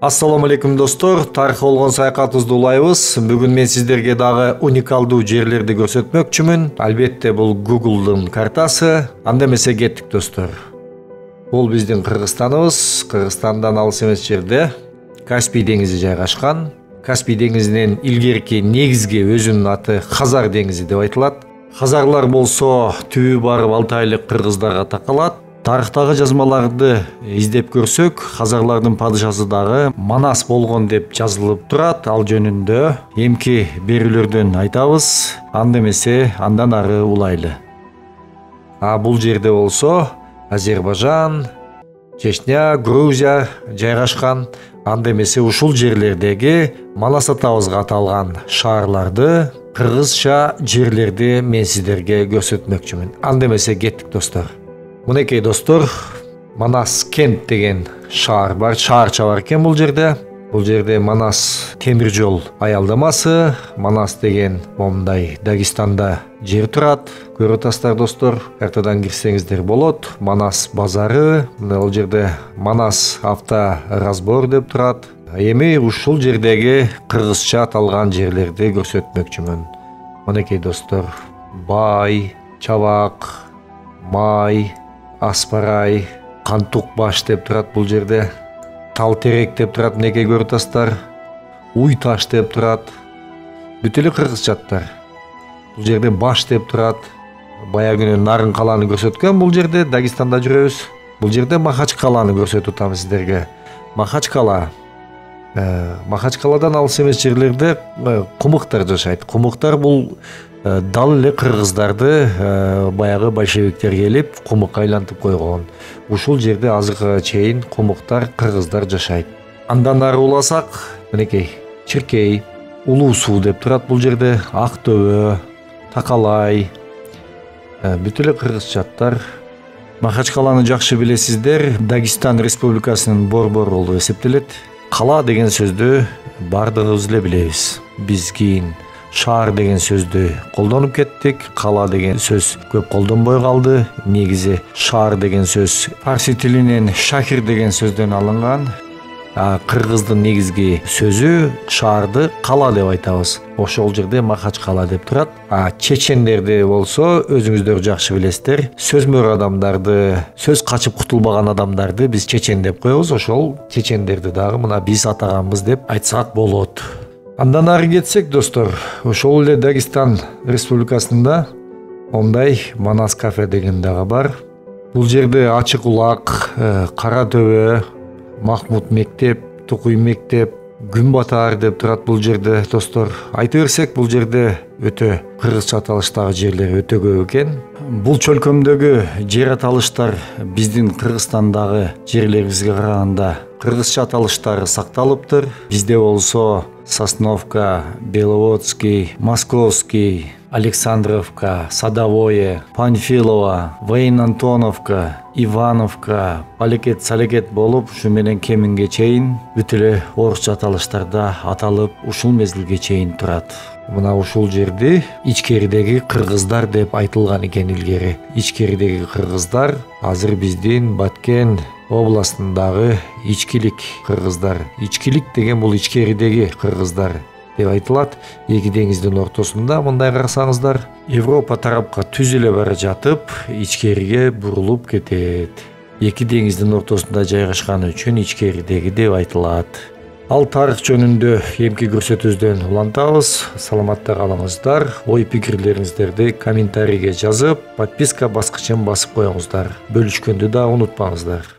Ассаламу алейкум достор, тарих болгон саякатыбызды улайбыз. Бүгүн мен сиздерге дагы уникалдуу жерлерди көрсөтмөкчүмүн. Албетте бул Google'дун картасы. Анда эмесе кеттик достор. Бул биздин Кыргызстаныбыз. Кыргызстандан алыс эмес жерде Каспий деңизи жайгашкан. Каспий деңизинен илгерки негизги өзүнүн аты Хазар деңизи деп айтылат. Хазарлар болсо түбү барып Алтайлык кыргыздарга такалат. Тарыхтагы жазмаларды издеп көрсөк, хазарлардын падышасы дагы Манас болгон деп жазылып турат. Ал жөнүндө эмки берүүлөрдөн айтабыз. Анда эмесе андан ары улайлы. Бул жерде болсо Азербайжан, Чечня, Грузия жайгашкан. Анда эмесе ушул жерлердеги Манас атабызга аталган шаарларды, кыргызча жерлерди мен сиздерге көрсөтмөкчүмүн. Анда эмесе кеттик достор. Мынакей достор, Манас кент деген шаар бар, шаарча бар экен бул жерде. Бул жерде Манас темир жол аялдамасы, Манас деген момундай Дагестанда жер турат. Көрүп атасыздар достор, картадан кирсеңиздер болот. Манас базары, бул жерде Манас авторазбор деп турат. Эми ушул жердеги кыргызча аталган жерлерди көрсөтмөкчүмүн. Мынакей достор, Бай, Чабак, Май, Аспарай, Кантук баш деп турат бул жерде. Тал терек деп турат, неке көрүп атасыздар. Уй таш деп турат. Бүт эле кыргызчаттар. Бул жерде баш деп турат. Бая күнү Нарын каланы көрсөткөн бул жерде, Дагестанда жүрөбүз. Бул жерде Махачкаланы көрсөтүп атам сиздерге. Махачкала. Махачкаладан алыс эмес жерлерде кумуктар жашайт. Кумуктар бул дал эле кыргыздарды баягы большевиктер келип кумук айлантып койгон. Ушул жерде азыркыга чейин кумуктар кыргыздар жашайт. Андан ары уласак, мынакей Чиркей, Улуу Суу деп турат бул жерде, Ак Төбө, Такалай. Бүт эле кыргызчаттар. Махачкаланы жакшы билесиздер, Дагестан Республикасынын борбору болуп эсептелет. Кала деген сөздү бардыгыбыз эле билебиз. Биз кийин шаар деген сөздү колдонуп кеттик. Кала деген сөз көп колдонбой калды. Негизи шаар деген сөз фарси тилинен шахир деген сөздөн алынган. Кыргыздын негизги сөзү шаарды кала деп айтабыз. Ошол жерде Махачкала деп турат. Чечендерди болсо өзүңүздөр жакшы билесиздер. Сөзмөр адамдарды, сөз качып кутулбаган адамдарды биз чечен деп коебуз. Ошол чечендерди дагы мына биз атаганбыз деп айтсак болот. Андан ары кетсек достор, ошол эле Дагестан Республикасында ондай Манас кафе деген дагы бар. Бул жерде Ачык Улак, Кара Төбө, Махмуд мектеп, Тукуй мектеп, Күн батар деп турат бул жерде достор. Айта берсек, бул жерде өтө кыргызча аталыштагы жерлер өтө көп экен. Бул чөлкөмдөгү жер аталыштар биздин Кыргызстандагы жерлерибизге караганда кыргызча аталыштары сакталыптыр. Бизде болсо Сосновка, Беловодский, Московский, Александровка, Садовое, Панфилова, Воин-Антоновка, Ивановка, Палекет-Салекет болуп, ушу менен кеминге чейин бүт эле орусча аталыштарда аталып, ушул мезгилге чейин турат. Мына ушул жерди ичкеридеги кыргыздар деп айтылган экен илгери. Ичкеридеги кыргыздар азыр биздин Баткен областындагы ичкилик кыргыздар. Ичкилик деген бул ичкеридеги кыргыздар деп айтылат. Эки деңиздин ортосунда мындай карасаңыздар, Европа тарапка түзүлө бара жатып, ичкериге бурулуп кетет. Эки деңиздин ортосунда жайгашканы үчүн ичкеридеги деп айтылат. Ал тарых жөнүндө эмки көрсөтүүбүздөн улантабыз. Саламатта калыңыздар. Ой пикирлериңиздерди комментарийге жазып, подписка баскычын басып коюңуздар. Бөлүшкөндү да унутпаңыздар.